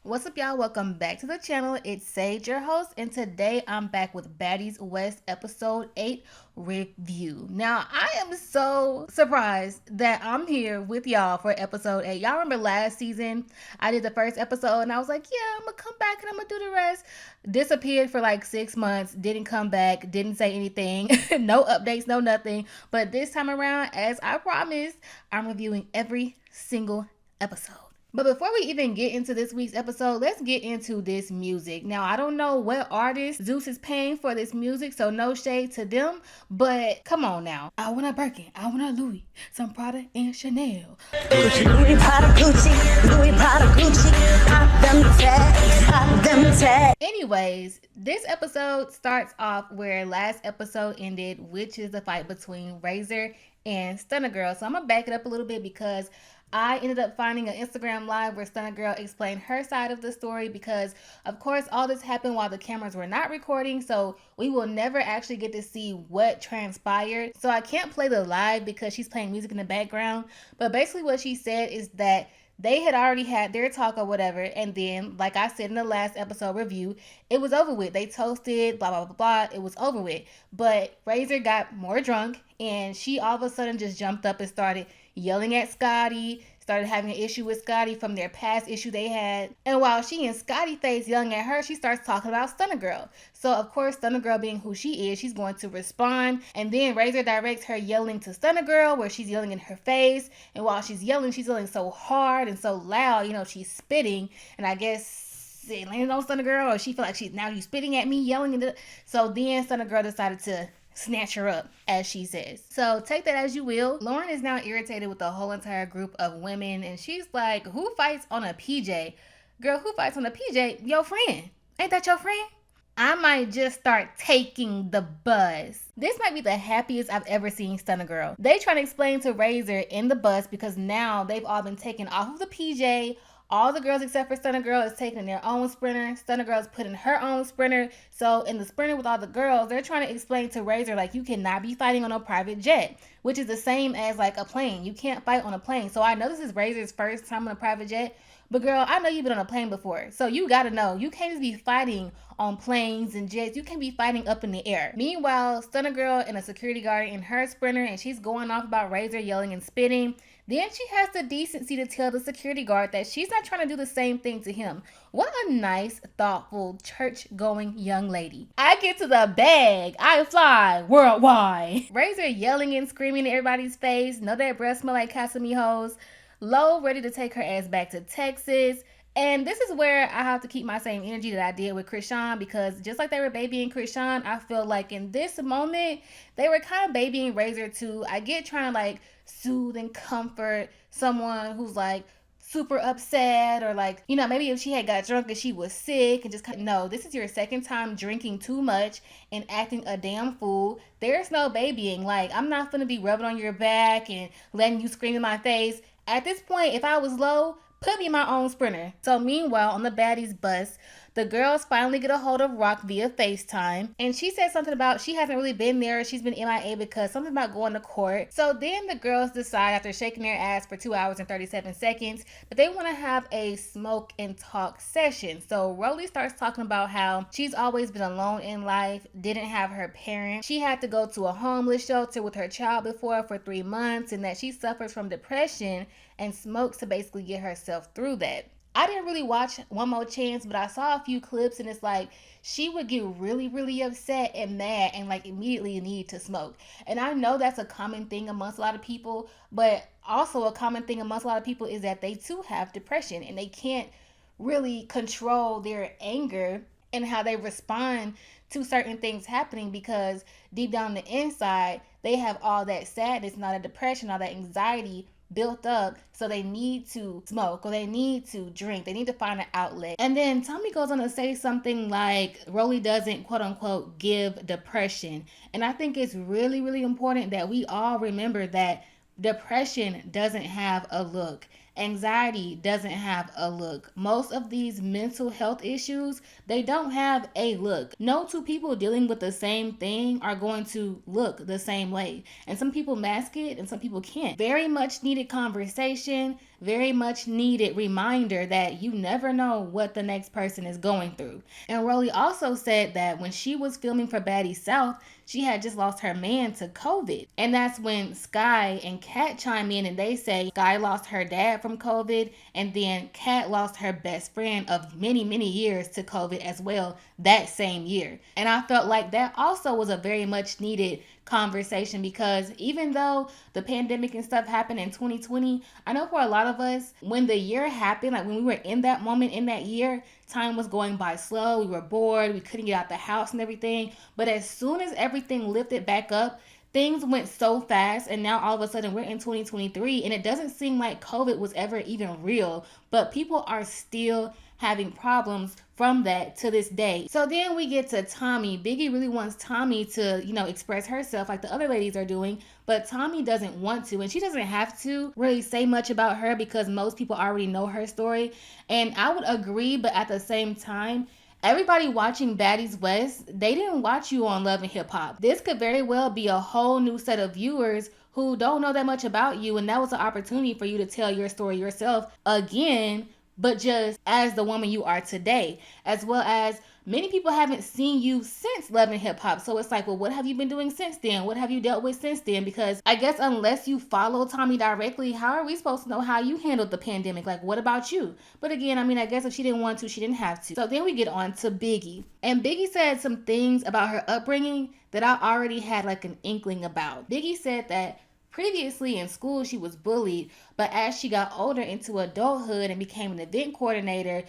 What's up, y'all? Welcome back to the channel. It's Sage, your host, and today I'm back with Baddies West episode 8 review. Now, I am so surprised that I'm here with y'all for episode 8. Y'all remember last season, I did the first episode and I was like, yeah, I'm gonna come back and I'm gonna do the rest. Disappeared for like 6 months, didn't come back, didn't say anything, no updates, no nothing. But this time around, as I promised, I'm reviewing every single episode. But before we even get into this week's episode, let's get into this music. Now, I don't know what artist Zeus is paying for this music, so no shade to them, but come on now. I want a Birkin, I want a Louis, some Prada and Chanel. Louis Prada Gucci, Louis Prada Gucci, pop them tags, pop them tags. Anyways, this episode starts off where last episode ended, which is the fight between Razor and STUNNA Girl. So I'm gonna back it up a little bit because I ended up finding an Instagram live where STUNNA Girl explained her side of the story because, of course, all this happened while the cameras were not recording, so we will never actually get to see what transpired. So I can't play the live because she's playing music in the background, but basically what she said is that they had already had their talk or whatever, and then, like I said in the last episode review, it was over with. They toasted, blah, blah, blah, blah. It was over with. But Razor got more drunk, and she all of a sudden just jumped up and started yelling at Scotty, started having an issue with Scotty from their past issue they had. And while she and Scotty face yelling at her, she starts talking about STUNNA Girl. So of course, STUNNA Girl being who she is, she's going to respond. And then Razor directs her yelling to STUNNA Girl, where she's yelling in her face. And while she's yelling so hard and so loud, you know, she's spitting. And I guess it landed on STUNNA Girl, or she felt like now you spitting at me, yelling. So then STUNNA Girl decided to snatch her up, as she says. So take that as you will. Lauren is now irritated with the whole entire group of women, and she's like, who fights on a PJ? Girl, who fights on a PJ? Your friend. Ain't that your friend? I might just start taking the bus. This might be the happiest I've ever seen STUNNA Girl. They trying to explain to Razor in the bus because now they've all been taken off of the PJ. All the girls except for STUNNA Girl is taking their own sprinter. STUNNA Girl is putting her own sprinter. So in the sprinter with all the girls, they're trying to explain to Razor, like, you cannot be fighting on a private jet, which is the same as like a plane. You can't fight on a plane. So I know this is Razor's first time on a private jet, but girl, I know you've been on a plane before. So you gotta know, you can't just be fighting on planes and jets. You can't be fighting up in the air. Meanwhile, STUNNA Girl and a security guard in her sprinter, and she's going off about Razor yelling and spitting. Then she has the decency to tell the security guard that she's not trying to do the same thing to him. What a nice, thoughtful, church-going young lady. I get to the bag. I fly worldwide. Razor yelling and screaming in everybody's face. Know that breath smell like Casamigos. Lo ready to take her ass back to Texas. And this is where I have to keep my same energy that I did with Krishan, because just like they were babying Krishan, I feel like in this moment, they were kind of babying Razor too. I get trying to like soothe and comfort someone who's like super upset, or like, you know, maybe if she had got drunk and she was sick and just no, this is your second time drinking too much and acting a damn fool. There's no babying. Like, I'm not gonna be rubbing on your back and letting you scream in my face. At this point, if I was low, put me in my own sprinter. So meanwhile, on the Baddies bus, the girls finally get a hold of Rock via FaceTime. And she said something about she hasn't really been there. She's been MIA because something about going to court. So then the girls decide, after shaking their ass for 2 hours and 37 seconds, that they want to have a smoke and talk session. So Rolly starts talking about how she's always been alone in life, didn't have her parents. She had to go to a homeless shelter with her child before for 3 months, and that she suffers from depression and smokes to basically get herself through that. I didn't really watch One More Chance, but I saw a few clips, and it's like she would get really, really upset and mad and like immediately need to smoke. And I know that's a common thing amongst a lot of people, but also a common thing amongst a lot of people is that they too have depression and they can't really control their anger and how they respond to certain things happening, because deep down on the inside, they have all that sadness and all that depression, all that anxiety built up, so they need to smoke or they need to drink. They need to find an outlet. And then Tommy goes on to say something like Rolly doesn't quote unquote give depression. And I think it's really, really important that we all remember that depression doesn't have a look. Anxiety doesn't have a look. Most of these mental health issues, they don't have a look. No two people dealing with the same thing are going to look the same way. And some people mask it and some people can't. Very much needed conversation. very much needed reminder that you never know what the next person is going through. And Rolly also said that when she was filming for Baddies South, she had just lost her man to COVID. And that's when Sky and Kat chime in and they say Sky lost her dad from COVID, and then Kat lost her best friend of many, many years to COVID as well that same year. And I felt like that also was a very much needed conversation, because even though the pandemic and stuff happened in 2020, I know for a lot of us, when the year happened, like when we were in that moment in that year, time was going by slow. We were bored. We couldn't get out the house and everything. But as soon as everything lifted back up, things went so fast, and now all of a sudden we're in 2023 and it doesn't seem like COVID was ever even real, but people are still having problems from that to this day. So then we get to Tommy. Biggie really wants Tommy to, express herself like the other ladies are doing, but Tommy doesn't want to, and she doesn't have to really say much about her because most people already know her story. And I would agree, but at the same time, everybody watching Baddies West, they didn't watch you on Love and Hip Hop. This could very well be a whole new set of viewers who don't know that much about you, and that was an opportunity for you to tell your story yourself again, but just as the woman you are today, as well as many people haven't seen you since Love and Hip Hop. So it's like, well, what have you been doing since then? What have you dealt with since then? Because I guess unless you follow Tommy directly, how are we supposed to know how you handled the pandemic? Like, what about you? But again, I guess if she didn't want to, she didn't have to. So then we get on to Biggie. And Biggie said some things about her upbringing that I already had like an inkling about. Biggie said that previously in school, she was bullied, but as she got older into adulthood and became an event coordinator,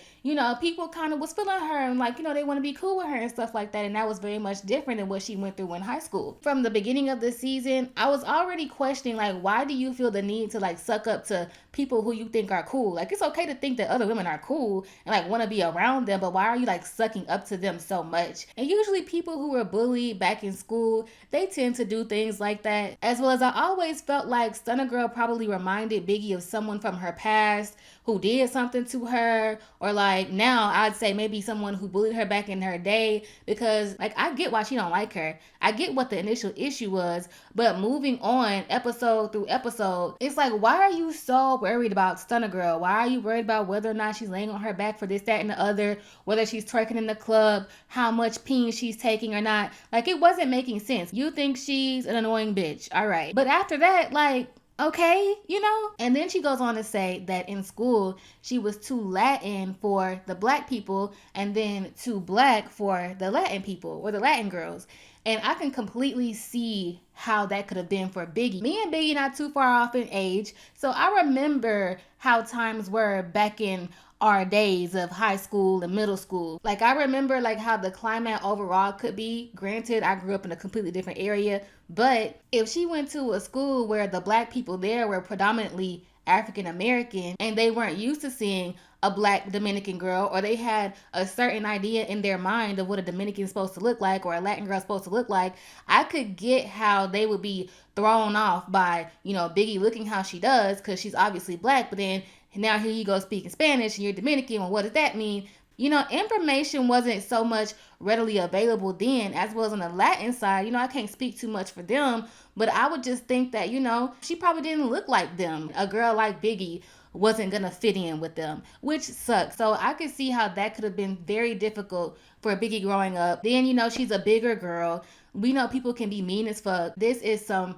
people kind of was feeling her and like, they want to be cool with her and stuff like that. And that was very much different than what she went through in high school. From the beginning of the season, I was already questioning, like, why do you feel the need to like suck up to people who you think are cool? Like, it's okay to think that other women are cool and like want to be around them, but why are you like sucking up to them so much? And usually people who were bullied back in school, they tend to do things like that. As well as I always felt like Stunna Girl probably reminded Biggie of someone from her past who did something to her, or like now I'd say maybe someone who bullied her back in her day, because like I get why she don't like her. I get what the initial issue was, but moving on episode through episode, it's like, why are you so worried about Stunna Girl? Why are you worried about whether or not she's laying on her back for this, that, and the other, whether she's twerking in the club, how much peen she's taking or not? Like, it wasn't making sense. You think she's an annoying bitch, all right, but after that, like, okay, And then she goes on to say that in school, she was too Latin for the black people and then too black for the Latin people or the Latin girls. And I can completely see how that could have been for Biggie. Me and Biggie not too far off in age, so I remember how times were back in our days of high school and middle school. Like, I remember like how the climate overall could be. Granted, I grew up in a completely different area, but if she went to a school where the black people there were predominantly African American and they weren't used to seeing a black Dominican girl, or they had a certain idea in their mind of what a Dominican is supposed to look like or a Latin girl is supposed to look like, I could get how they would be thrown off by, Biggie looking how she does because she's obviously black, but then now here you go speaking Spanish and you're Dominican. Well, what does that mean? Information wasn't so much readily available then, as well as on the Latin side. I can't speak too much for them, but I would just think that, she probably didn't look like them. A girl like Biggie wasn't gonna fit in with them, which sucks. So I could see how that could have been very difficult for Biggie growing up. Then, she's a bigger girl. We know people can be mean as fuck. This is some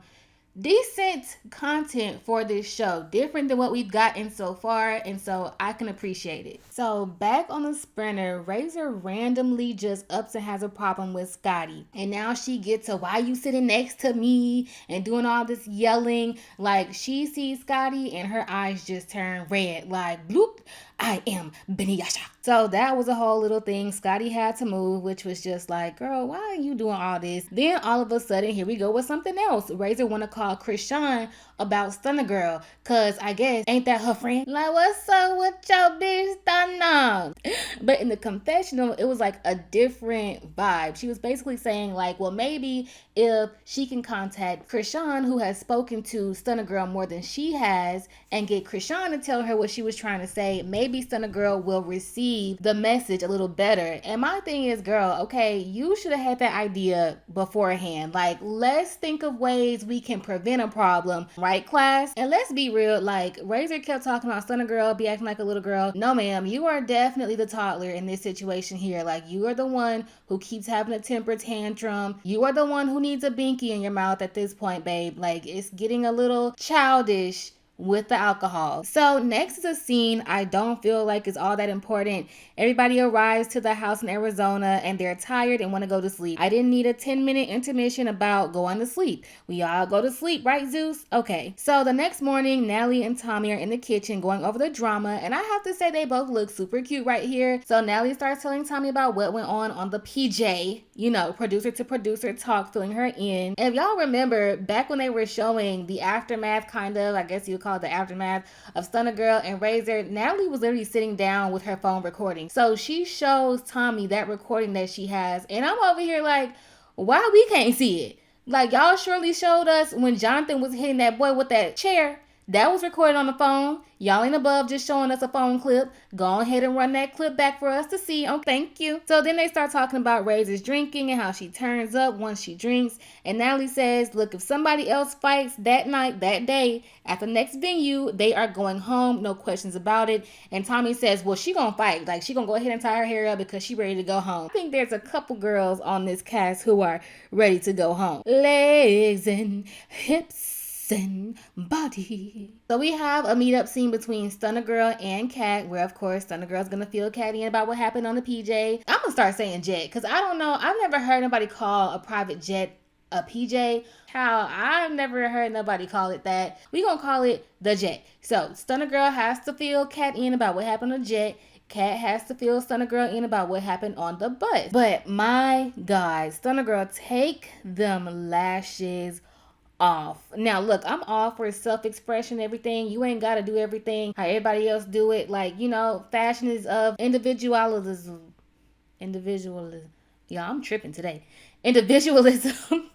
decent content for this show, different than what we've gotten so far, and so I can appreciate it. So back on the sprinter, Razor randomly just ups and has a problem with Scotty, and now she gets to, why you sitting next to me, and doing all this yelling. Like, she sees Scotty and her eyes just turn red, like, bloop, I am Benny Yasha. So that was a whole little thing. Scotty had to move, which was just like, girl, why are you doing all this? Then all of a sudden, here we go with something else. Razor want to call Krishan about Stunna Girl, cause I guess ain't that her friend? Like, what's up with your bitch Stunna? But in the confessional, it was like a different vibe. She was basically saying like, well, maybe if she can contact Krishan, who has spoken to Stunna Girl more than she has, and get Krishan to tell her what she was trying to say, maybe Stunna Girl will receive the message a little better. And my thing is, girl, okay, you should have had that idea beforehand. Like, let's think of ways we can prevent a problem, right, class? And let's be real, like, Razor kept talking about Stunna Girl be acting like a little girl. No, ma'am, you are definitely the toddler in this situation here. Like, you are the one who keeps having a temper tantrum. You are the one who needs a binky in your mouth at this point, babe. Like, it's getting a little childish with the alcohol. So next is a scene I don't feel like is all that important. Everybody arrives to the house in Arizona and they're tired and want to go to sleep. I didn't need a 10-minute intermission about going to sleep. We all go to sleep, right, Zeus? Okay. So the next morning, Natalie and Tommy are in the kitchen going over the drama, and I have to say they both look super cute right here. So Natalie starts telling Tommy about what went on the PJ, you know, producer to producer talk, filling her in. And if y'all remember, back when they were showing the aftermath, kind of, I guess you would call it the aftermath of Stunna Girl and Razor, Natalie was literally sitting down with her phone recording. So she shows Tommy that recording that she has, and I'm over here like, why we can't see it? Like, y'all surely showed us when Jonathan was hitting that boy with that chair. That was recorded on the phone. Y'all ain't above just showing us a phone clip. Go ahead and run that clip back for us to see. Oh, thank you. So then they start talking about Razor's drinking and how she turns up once she drinks. And Natalie says, look, if somebody else fights that night, that day, at the next venue, they are going home. No questions about it. And Tommy says, well, she gonna fight. Like, she gonna go ahead and tie her hair up because she ready to go home. I think there's a couple girls on this cast who are ready to go home. Legs and hips and body. So we have a meetup scene between Stunna Girl and Kat, where of course Stunna Girl's gonna fill Kat in about what happened on the PJ. I'm gonna start saying jet, because I don't know, I've never heard nobody call a private jet a PJ. How I've never heard nobody call it that. We gonna call it the jet. So Stunna Girl has to fill Kat in about what happened on the jet. Kat has to fill Stunna Girl in about what happened on the bus. But my God, Stunna Girl, take them lashes off. Now look, I'm all for self-expression, everything. You ain't gotta do everything how everybody else do it. Like, you know, fashion is of individualism. Yeah, I'm tripping today. Individualism.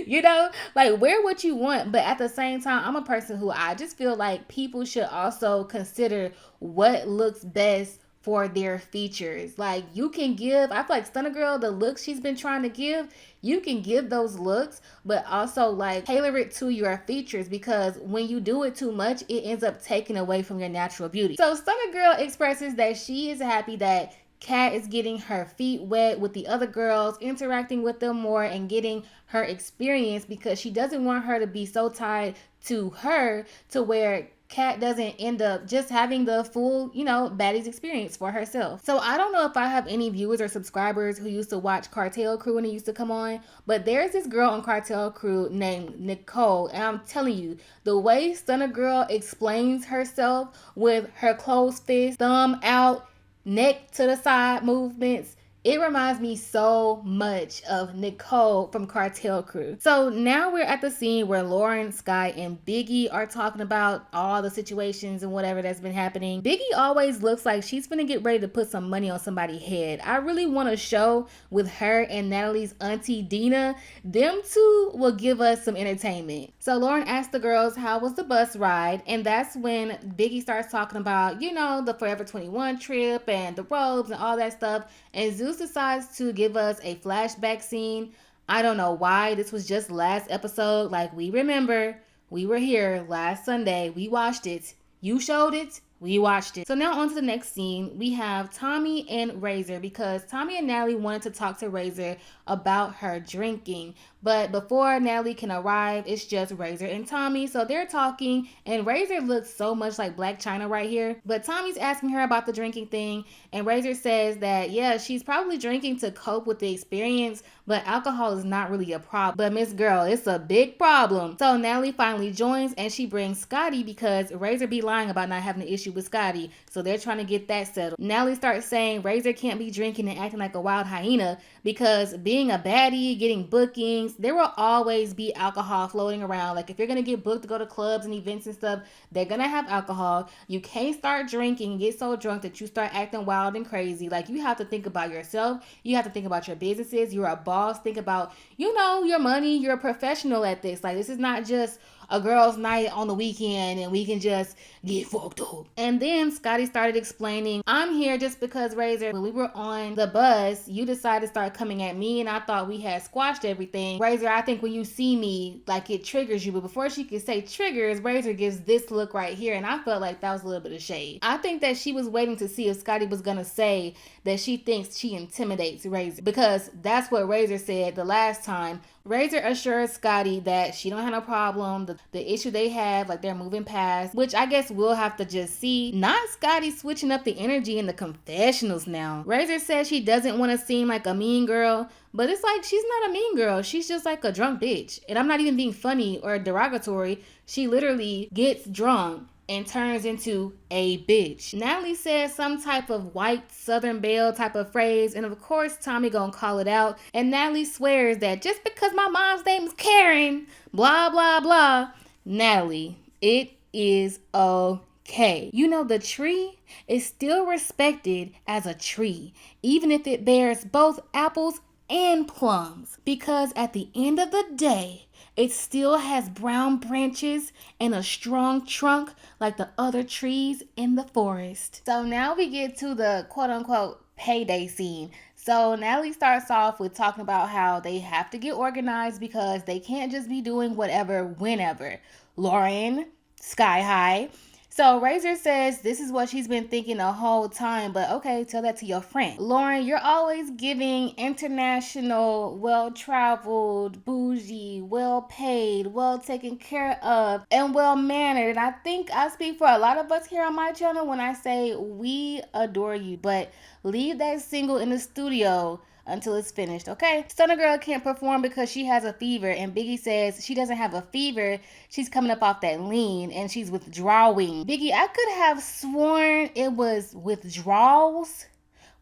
You know, like, wear what you want, but at the same time, I'm a person who I just feel like people should also consider what looks best for their features. Like, you can give, I feel like Stunna Girl, the looks she's been trying to give, you can give those looks, but also like tailor it to your features, because when you do it too much, it ends up taking away from your natural beauty. So Stunna Girl expresses that she is happy that Kat is getting her feet wet with the other girls, interacting with them more and getting her experience, because she doesn't want her to be so tied to her to where Kat doesn't end up just having the full, you know, Baddies experience for herself. So I don't know if I have any viewers or subscribers who used to watch Cartel Crew when it used to come on, but there's this girl on Cartel Crew named Nicole, and I'm telling you, the way Stunna Girl explains herself with her closed fist, thumb out, neck to the side movements, it reminds me so much of Nicole from Cartel Crew. So now we're at the scene where Lauren, Sky, and Biggie are talking about all the situations and whatever that's been happening. Biggie always looks like she's gonna get ready to put some money on somebody's head. I really want a show with her and Natalie's auntie Dina. Them two will give us some entertainment. So Lauren asked the girls how was the bus ride, and that's when Biggie starts talking about, you know, the Forever 21 trip and the robes and all that stuff. And Zeus decides to give us a flashback scene. I don't know why. This was just last episode. Like, we remember, we were here last Sunday. We watched it. You showed it. We watched it. So now on to the next scene. We have Tommy and Razor, because Tommy and Natalie wanted to talk to Razor about her drinking. But before Natalie can arrive, it's just Razor and Tommy. So they're talking, and Razor looks so much like Black China right here. But Tommy's asking her about the drinking thing, and Razor says that, yeah, she's probably drinking to cope with the experience, but alcohol is not really a problem. But Miss Girl, it's a big problem. So Natalie finally joins, and she brings Scotty, because Razor be lying about not having an issue with Scotty. So they're trying to get that settled. Natalie starts saying Razor can't be drinking and acting like a wild hyena, because being a baddie, getting bookings, things, there will always be alcohol floating around. Like if you're gonna get booked to go to clubs and events and stuff, they're gonna have alcohol. You can't start drinking and get so drunk that you start acting wild and crazy. Like you have to think about yourself. You have to think about your businesses. You're a boss. Think about, your money. You're a professional at this. Like this is not just a girl's night on the weekend and we can just get fucked up. And then Scotty started explaining, I'm here just because Razor, when we were on the bus, you decided to start coming at me and I thought we had squashed everything. Razor, I think when you see me, like it triggers you. But before she could say triggers, Razor gives this look right here. And I felt like that was a little bit of shade. I think that she was waiting to see if Scotty was going to say that she thinks she intimidates Razor, because that's what Razor said the last time. Razor assures Scotty that she don't have no problem. The issue they have, like they're moving past, which I guess we'll have to just see. Not Scotty switching up the energy in the confessionals now. Razor says she doesn't want to seem like a mean girl, but it's like she's not a mean girl. She's just like a drunk bitch. And I'm not even being funny or derogatory. She literally gets drunk and turns into a bitch. Natalie says some type of white Southern belle type of phrase, and of course Tommy gonna call it out, and Natalie swears that just because my mom's name is Karen, blah blah blah. Natalie, it is okay. The tree is still respected as a tree, even if it bears both apples and plums, because at the end of the day, it still has brown branches and a strong trunk like the other trees in the forest. So now we get to the quote-unquote payday scene. So Natalie starts off with talking about how they have to get organized because they can't just be doing whatever whenever. Lauren, Sky High. So Razor says this is what she's been thinking the whole time, but okay, tell that to your friend. Lauren, you're always giving international, well-traveled, bougie, well-paid, well-taken care of, and well-mannered. And I think I speak for a lot of us here on my channel when I say we adore you, but leave that single in the studio until it's finished, okay? Stunna Girl can't perform because she has a fever, and Biggie says she doesn't have a fever. She's coming up off that lean, and she's withdrawing. Biggie, I could have sworn it was withdrawals,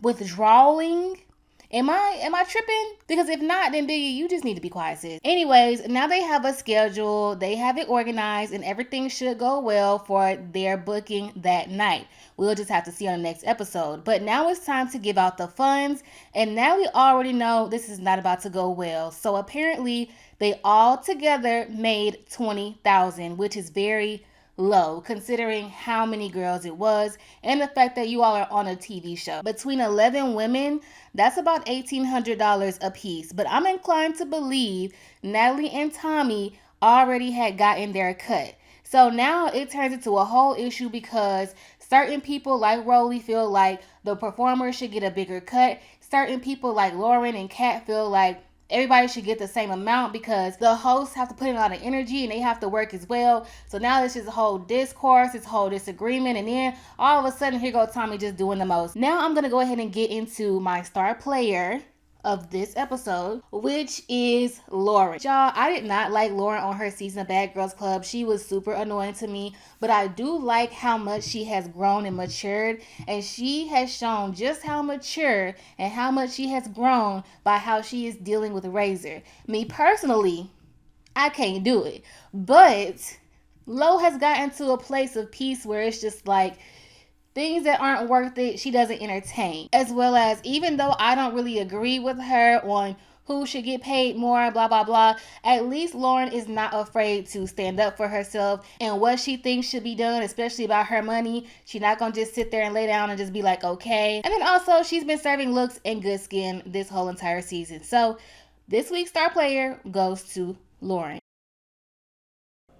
withdrawing. Am I tripping? Because if not, then Biggie, you just need to be quiet, sis. Anyways, now they have a schedule, they have it organized, and everything should go well for their booking that night. We'll just have to see on the next episode. But now it's time to give out the funds, and now we already know this is not about to go well. So apparently, they all together made $20,000, which is very low considering how many girls it was and the fact that you all are on a TV show. Between 11 women, that's about $1,800 a piece. But I'm inclined to believe Natalie and Tommy already had gotten their cut. So now it turns into a whole issue because certain people like Rolly feel like the performer should get a bigger cut. Certain people like Lauren and Kat feel like everybody should get the same amount because the hosts have to put in a lot of energy and they have to work as well. So now it's just a whole discourse, this whole disagreement, and then all of a sudden here goes Tommy just doing the most. Now I'm gonna go ahead and get into my star player of this episode, which is Lauren. Y'all, I did not like Lauren on her season of Bad Girls Club. She was super annoying to me, but I do like how much she has grown and matured, and she has shown just how mature and how much she has grown by how she is dealing with Razor. Me personally, I can't do it, but Lo has gotten to a place of peace where it's just like, things that aren't worth it, she doesn't entertain. As well as, even though I don't really agree with her on who should get paid more, blah, blah, blah, at least Lauren is not afraid to stand up for herself and what she thinks should be done, especially about her money. She's not going to just sit there and lay down and just be like, okay. And then also, she's been serving looks and good skin this whole entire season. So, this week's star player goes to Lauren.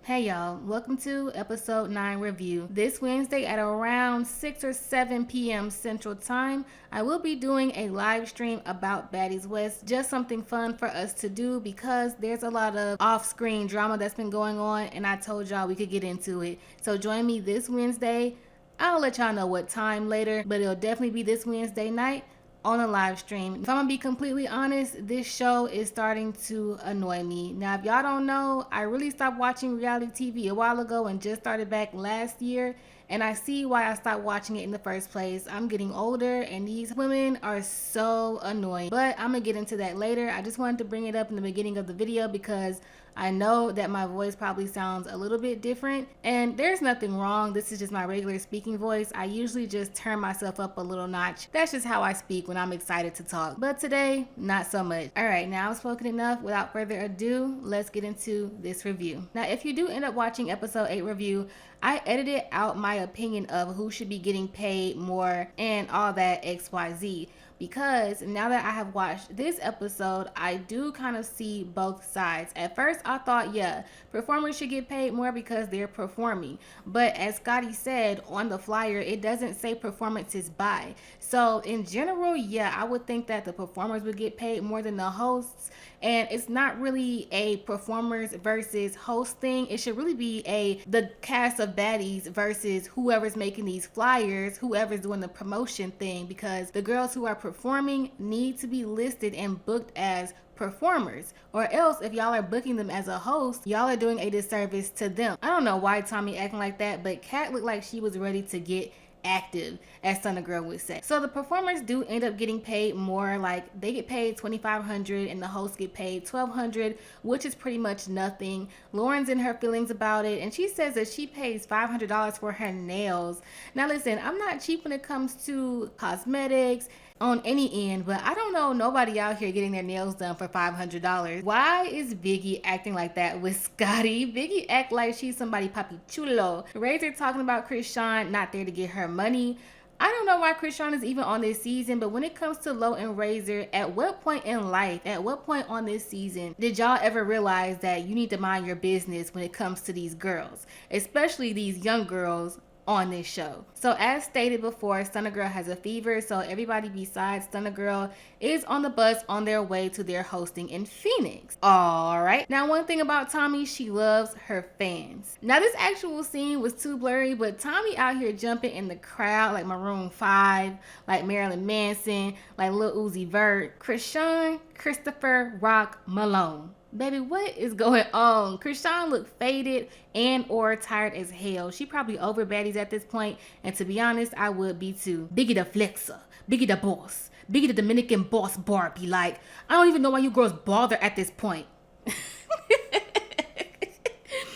Hey y'all, welcome to episode 9 review. This Wednesday at around 6 or 7 p.m. Central Time, I will be doing a live stream about Baddies West. Just something fun for us to do because there's a lot of off-screen drama that's been going on and I told y'all we could get into it. So join me this Wednesday. I'll let y'all know what time later, but it'll definitely be this Wednesday night on a live stream. If I'm gonna be completely honest, this show is starting to annoy me. Now, if y'all don't know, I really stopped watching reality TV a while ago and just started back last year. and I see why I stopped watching it in the first place. I'm getting older and these women are so annoying, but I'm gonna get into that later. I just wanted to bring it up in the beginning of the video because I know that my voice probably sounds a little bit different, and there's nothing wrong. This is just my regular speaking voice. I usually just turn myself up a little notch. That's just how I speak when I'm excited to talk. But today, not so much. All right, now I've spoken enough. Without further ado, let's get into this review. Now, if you do end up watching episode 8 review, I edited out my opinion of who should be getting paid more and all that XYZ, because now that I have watched this episode, I do kind of see both sides. At first, I thought, yeah, performers should get paid more because they're performing. But as Scotty said on the flyer, it doesn't say performances by. So in general, yeah, I would think that the performers would get paid more than the hosts. And it's not really a performers versus host thing. It should really be the cast of Baddies versus whoever's making these flyers, whoever's doing the promotion thing, because the girls who are performing need to be listed and booked as performers, or else if y'all are booking them as a host, y'all are doing a disservice to them. I don't know why Tommy acting like that, but Kat looked like she was ready to get active, as STUNNA girl would say. So the performers do end up getting paid more. Like, they get paid $2,500 and the hosts get paid $1,200, which is pretty much nothing. Lauren's in her feelings about it, and she says that she pays $500 for her nails. Now listen, I'm not cheap when it comes to cosmetics on any end, but I don't know nobody out here getting their nails done for $500. Why is Biggie acting like that with Scotty? Biggie act like she's somebody papi chulo. Razor talking about Krishan not there to get her money. I don't know why Krishan is even on this season, but when it comes to Lo and Razor, at what point in life, at what point on this season did y'all ever realize that you need to mind your business when it comes to these girls, especially these young girls on this show? So as stated before, STUNNA girl has a fever, so everybody besides STUNNA girl is on the bus on their way to their hosting in Phoenix. All right. Now, one thing about Tommy, she loves her fans. Now, this actual scene was too blurry, but Tommy out here jumping in the crowd like Maroon 5, like Marilyn Manson, like Lil Uzi Vert, Krishan, Christopher Rock Malone. Baby, what is going on? Krishan looked faded and or tired as hell. She probably over Baddies at this point, and to be honest, I would be too. Biggie the flexer, Biggie the boss, Biggie the Dominican boss Barbie. Like, I don't even know why you girls bother at this point.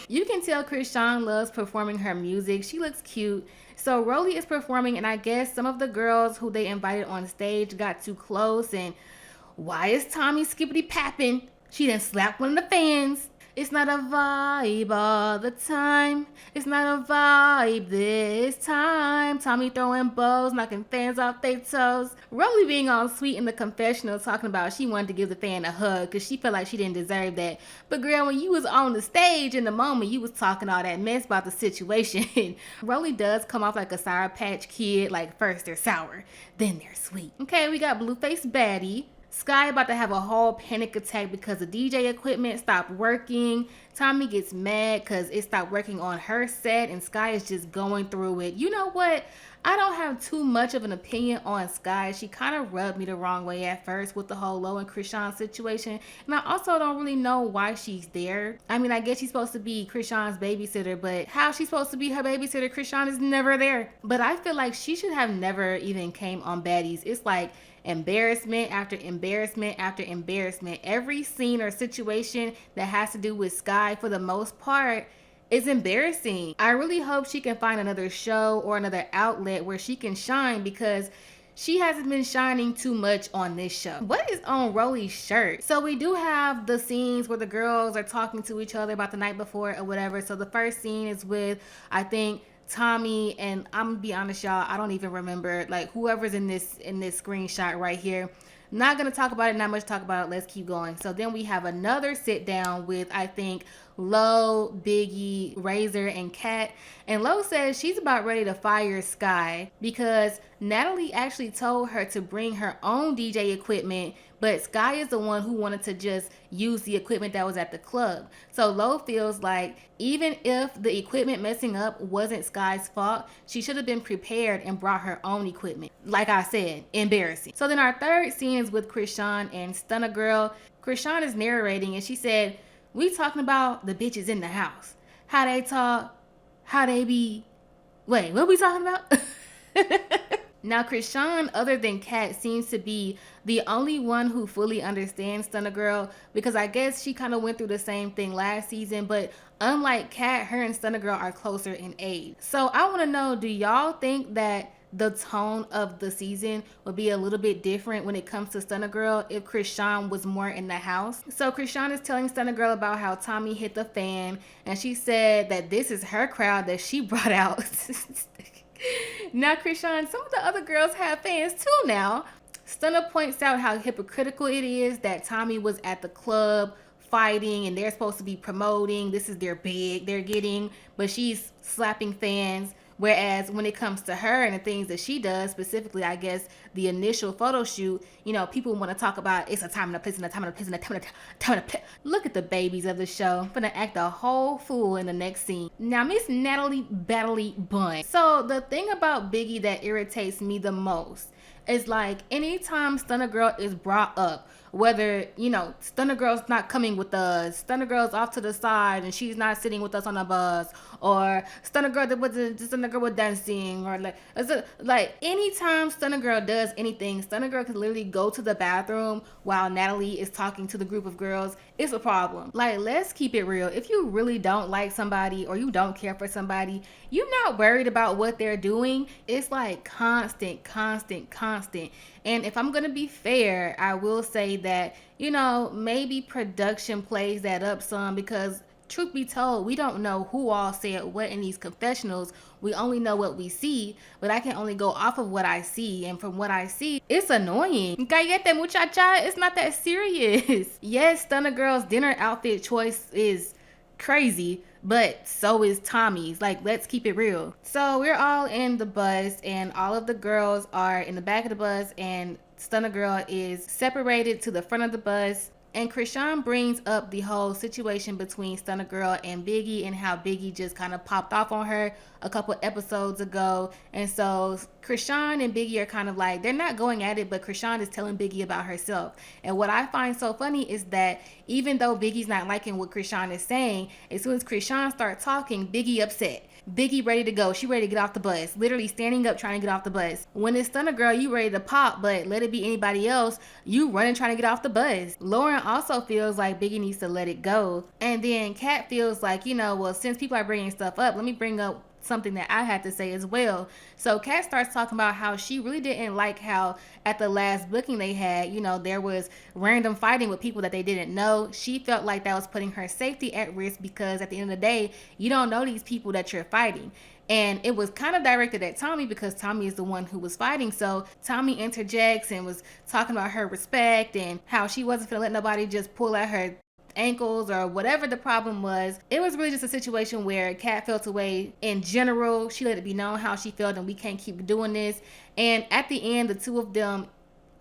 You can tell Krishan loves performing her music. She looks cute. So Rolly is performing, and I guess some of the girls who they invited on stage got too close, and why is Tommy skippity papping? She done slapped one of the fans. It's not a vibe all the time. It's not a vibe this time. Tommy throwing bows, knocking fans off their toes. Rolly being all sweet in the confessional, talking about she wanted to give the fan a hug because she felt like she didn't deserve that. But girl, when you was on the stage in the moment, you was talking all that mess about the situation. Rolly does come off like a Sour Patch Kid. Like, first they're sour, then they're sweet. Okay, we got Blueface Baddie. Sky about to have a whole panic attack because the DJ equipment stopped working. Tommy gets mad because it stopped working on her set, and Sky is just going through it. You know what? I don't have too much of an opinion on Sky. She kind of rubbed me the wrong way at first with the whole Lo and Krishan situation. And I also don't really know why she's there. I mean, I guess she's supposed to be Krishan's babysitter, but how she's supposed to be her babysitter? Krishan is never there. But I feel like she should have never even came on Baddies. It's like embarrassment after embarrassment after embarrassment. Every scene or situation that has to do with Sky, for the most part, is embarrassing. I really hope she can find another show or another outlet where she can shine, because she hasn't been shining too much on this show. What is on Rolly's shirt? So we do have the scenes where the girls are talking to each other about the night before or whatever. So the first scene is with, I think, Tommy, and I'm gonna be honest, y'all, I don't even remember, like, whoever's in this screenshot right here. Not gonna talk about it, not much talk about it. Let's keep going. So then we have another sit down with, I think, Lo, Biggie, Razor, and Kat. And Lo says she's about ready to fire Sky because Natalie actually told her to bring her own DJ equipment, but Sky is the one who wanted to just use the equipment that was at the club. So Lo feels like even if the equipment messing up wasn't Sky's fault, she should have been prepared and brought her own equipment. Like I said, embarrassing. So then our third scene is with Krishan and STUNNA girl. Krishan is narrating, and she said, "We talking about the bitches in the house. How they talk, how they be. Wait, what are we talking about? Now, Krishan, other than Kat, seems to be the only one who fully understands Stunna Girl because I guess she kind of went through the same thing last season, but unlike Kat, her and Stunna Girl are closer in age. So I want to know, do y'all think that the tone of the season would be a little bit different when it comes to Stunna Girl if Krishan was more in the house? So Krishan is telling Stunna Girl about how Tommy hit the fan, and she said that this is her crowd that she brought out. Now, Krishan, some of the other girls have fans too now. Stunna points out how hypocritical it is that Tommy was at the club fighting and they're supposed to be promoting. This is their big they're getting, but she's slapping fans. Whereas when it comes to her and the things that she does, specifically, I guess, the initial photo shoot, you know, people want to talk about it's a time and a place and a time and a place and a time and a time and a place. Look at the babies of the show. Gonna act a whole fool in the next scene. Now, Miss Natalie Baddies Bun. So, the thing about Biggie that irritates me the most is like anytime Stunna Girl is brought up, whether, you know, Stunna Girl's not coming with us, Stunna Girl's off to the side and she's not sitting with us on the bus, or Stunna Girl was dancing, or like anytime Stunna Girl does anything, Stunna Girl can literally go to the bathroom while Natalie is talking to the group of girls. It's a problem. Like, let's keep it real. If you really don't like somebody or you don't care for somebody, you're not worried about what they're doing. It's like constant. And if I'm gonna be fair, I will say that, you know, maybe production plays that up some because truth be told, we don't know who all said what in these confessionals. We only know what we see, but I can only go off of what I see. And from what I see, it's annoying. Cállate, muchacha. It's not that serious. Yes, Stunna Girl's dinner outfit choice is crazy, but so is Tommy's. Like, let's keep it real. So we're all in the bus and all of the girls are in the back of the bus and Stunna Girl is separated to the front of the bus. And Krishan brings up the whole situation between Stunna Girl and Biggie and how Biggie just kind of popped off on her a couple episodes ago. And so Krishan and Biggie are kind of like, they're not going at it, but Krishan is telling Biggie about herself. And what I find so funny is that even though Biggie's not liking what Krishan is saying, as soon as Krishan starts talking, Biggie upset. Biggie ready to go. She ready to get off the bus. Literally standing up trying to get off the bus. When it's Stunna Girl, you ready to pop, but let it be anybody else, you running trying to get off the bus. Lauren also feels like Biggie needs to let it go. And then Kat feels like, you know, well, since people are bringing stuff up, let me bring up something that I had to say as well. So Kat starts talking about how she really didn't like how at the last booking they had, you know, there was random fighting with people that they didn't know. She felt like that was putting her safety at risk because at the end of the day, you don't know these people that you're fighting. And it was kind of directed at Tommy because Tommy is the one who was fighting. So Tommy interjects and was talking about her respect and how she wasn't gonna let nobody just pull at her ankles or whatever the problem was. It was really just a situation where Kat felt away in general. She let it be known how she felt and we can't keep doing this. And at the end, the two of them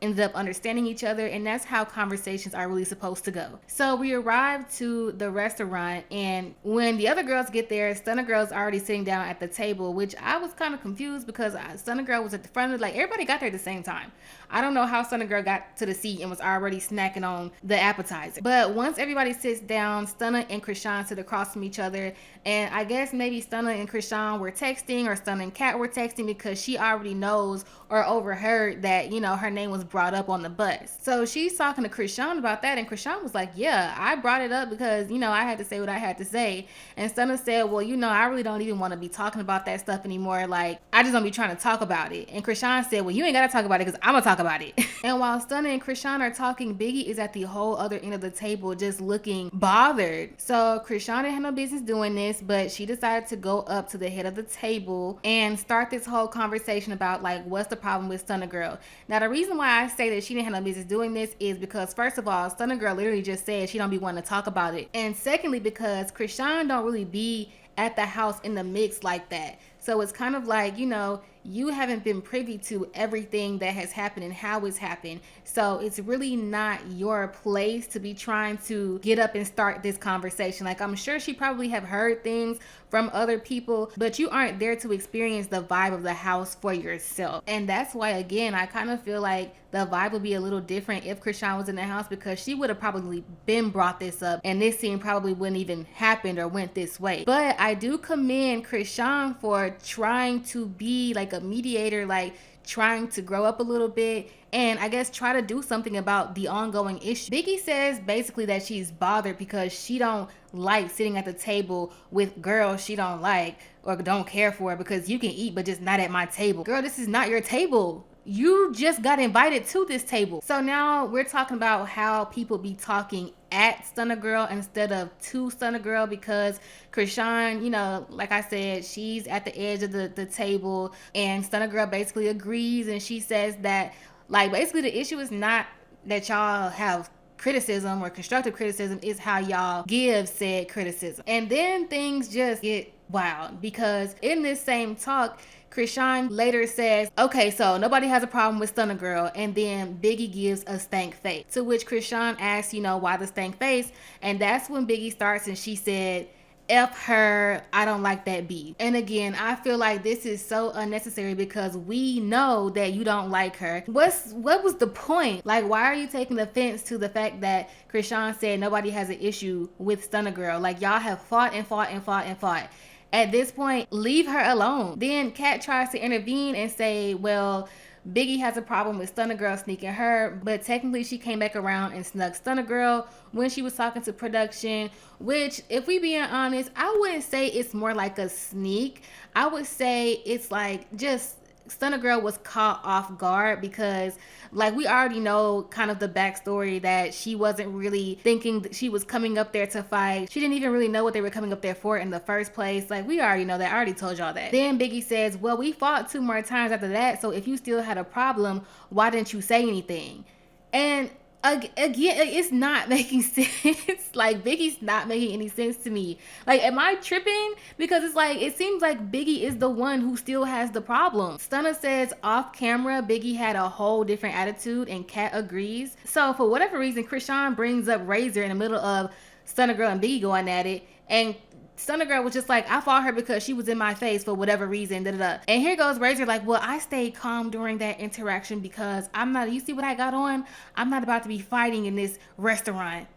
ended up understanding each other, and that's how conversations are really supposed to go. So we arrived to the restaurant, and when the other girls get there, Stunna Girl's already sitting down at the table, which I was kind of confused because Stunna Girl was at the front of, like, everybody got there at the same time. I don't know how Stunna Girl got to the seat and was already snacking on the appetizer. But once everybody sits down, Stunna and Krishan sit across from each other, and I guess maybe Stunna and Krishan were texting, or Stunna and Kat were texting because she already knows or overheard that, you know, her name was brought up on the bus. So she's talking to Krishan about that, and Krishan was like, yeah, I brought it up because, you know, I had to say what I had to say. And Stunna said, well, you know, I really don't even want to be talking about that stuff anymore. Like, I just don't be trying to talk about it. And Krishan said, well, you ain't got to talk about it because I'm going to talk about it. And while Stunna and Krishan are talking, Biggie is at the whole other end of the table just looking bothered. So Krishan didn't have no business doing this, but she decided to go up to the head of the table and start this whole conversation about, like, what's the problem with Stunna Girl. Now, the reason why I say that she didn't have no business doing this is because, first of all, Stunna Girl literally just said she don't be wanting to talk about it. And secondly, because Krishan don't really be at the house in the mix like that. So it's kind of like, you know, you haven't been privy to everything that has happened and how it's happened. So it's really not your place to be trying to get up and start this conversation. Like, I'm sure she probably have heard things from other people, but you aren't there to experience the vibe of the house for yourself. And that's why, again, I kind of feel like the vibe would be a little different if Krishan was in the house, because she would have probably been brought this up and this scene probably wouldn't even happened or went this way. But I do commend Krishan for trying to be like a mediator, like trying to grow up a little bit and I guess try to do something about the ongoing issue. Biggie says basically that she's bothered because she don't like sitting at the table with girls she don't like or don't care for, because you can eat but just not at my table. Girl, this is not your table. You just got invited to this table. So now we're talking about how people be talking at Stunna Girl instead of to Stunna Girl, because Krishan, you know, like I said, she's at the edge of the table and Stunna Girl basically agrees, and she says that, like, basically the issue is not that y'all have criticism or constructive criticism, is how y'all give said criticism. And then things just get wild, because in this same talk, Krishan later says, okay, so nobody has a problem with Stunna Girl, and then Biggie gives a stank face, to which Krishan asks, you know, why the stank face? And that's when Biggie starts and she said, F her, I don't like that beat. And again, I feel like this is so unnecessary because we know that you don't like her. What was the point? Like, why are you taking offense to the fact that Krishan said nobody has an issue with Stunna Girl? Like, y'all have fought and fought and fought and fought. At this point, leave her alone. Then Kat tries to intervene and say, well, Biggie has a problem with Stunna Girl sneaking her, but technically she came back around and snuck Stunna Girl when she was talking to production, which, if we being honest, I wouldn't say it's more like a sneak. I would say it's like just Stunna Girl was caught off guard because, like, we already know kind of the backstory that she wasn't really thinking that she was coming up there to fight. She didn't even really know what they were coming up there for in the first place. Like, we already know that. I already told y'all that. Then Biggie says, well, we fought 2 more times after that, so if you still had a problem, why didn't you say anything? And again, it's not making sense. Like, Biggie's not making any sense to me. Like, am I tripping? Because it's like, it seems like Biggie is the one who still has the problem. Stunna says off camera Biggie had a whole different attitude, and Kat agrees. So for whatever reason, Krishan brings up Razor in the middle of Stunna Girl and Biggie going at it, and Stunna Girl was just like, I fought her because she was in my face for whatever reason, da da da. And here goes Razor like, well, I stayed calm during that interaction because I'm not, you see what I got on? I'm not about to be fighting in this restaurant.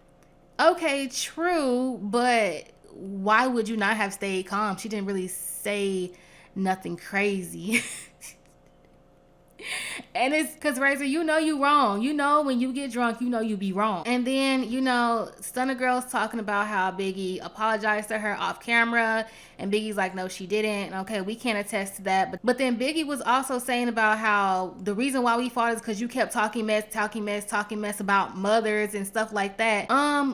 Okay, true, but why would you not have stayed calm? She didn't really say nothing crazy. And it's because, Razor, you know you wrong. You know when you get drunk, you know you be wrong. And then, you know, Stunna Girl's talking about how Biggie apologized to her off camera, and Biggie's like, no, she didn't. Okay, we can't attest to that. But then Biggie was also saying about how the reason why we fought is because you kept talking mess about mothers and stuff like that.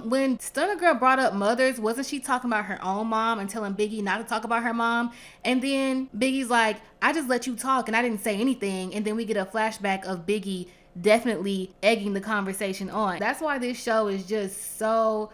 When Stunna Girl brought up mothers, wasn't she talking about her own mom and telling Biggie not to talk about her mom? And then Biggie's like, I just let you talk and I didn't say anything. And then we get a flashback of Biggie definitely egging the conversation on. That's why this show is just so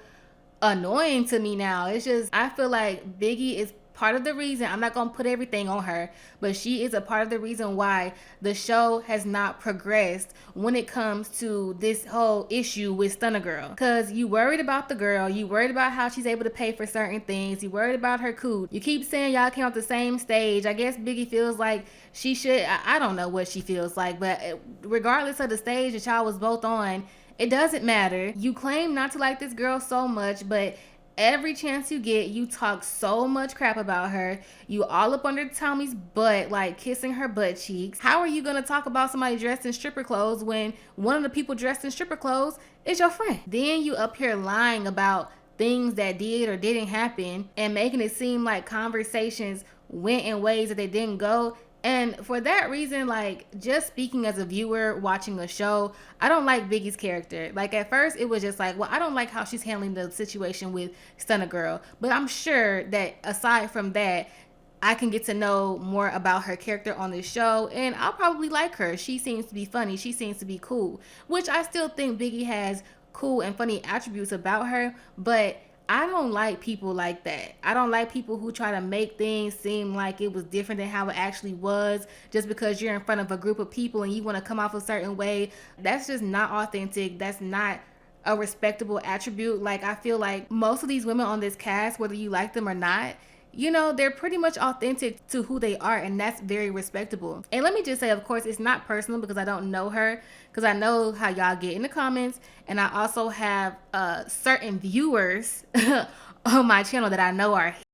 annoying to me now. It's just, I feel like Biggie is part of the reason, I'm not gonna put everything on her, but she is a part of the reason why the show has not progressed when it comes to this whole issue with Stunna Girl. Because you worried about the girl, you worried about how she's able to pay for certain things, you worried about her coot, you keep saying y'all came off the same stage. I guess Biggie feels like she should, I don't know what she feels like, but regardless of the stage that y'all was both on, it doesn't matter. You claim not to like this girl so much, but every chance you get, you talk so much crap about her. You all up under Tommy's butt, like kissing her butt cheeks. How are you gonna talk about somebody dressed in stripper clothes when one of the people dressed in stripper clothes is your friend? Then you up here lying about things that did or didn't happen and making it seem like conversations went in ways that they didn't go. And for that reason, like, just speaking as a viewer watching the show, I don't like Biggie's character. Like, at first it was just like, well, I don't like how she's handling the situation with Stunna Girl, but I'm sure that aside from that, I can get to know more about her character on this show, and I'll probably like her. She seems to be funny, she seems to be cool, which I still think Biggie has cool and funny attributes about her, but I don't like people like that. I don't like people who try to make things seem like it was different than how it actually was just because you're in front of a group of people and you want to come off a certain way. That's just not authentic. That's not a respectable attribute. Like, I feel like most of these women on this cast, whether you like them or not, you know, they're pretty much authentic to who they are, and that's very respectable. And let me just say, of course, it's not personal because I don't know her, because I know how y'all get in the comments, and I also have certain viewers on my channel that I know are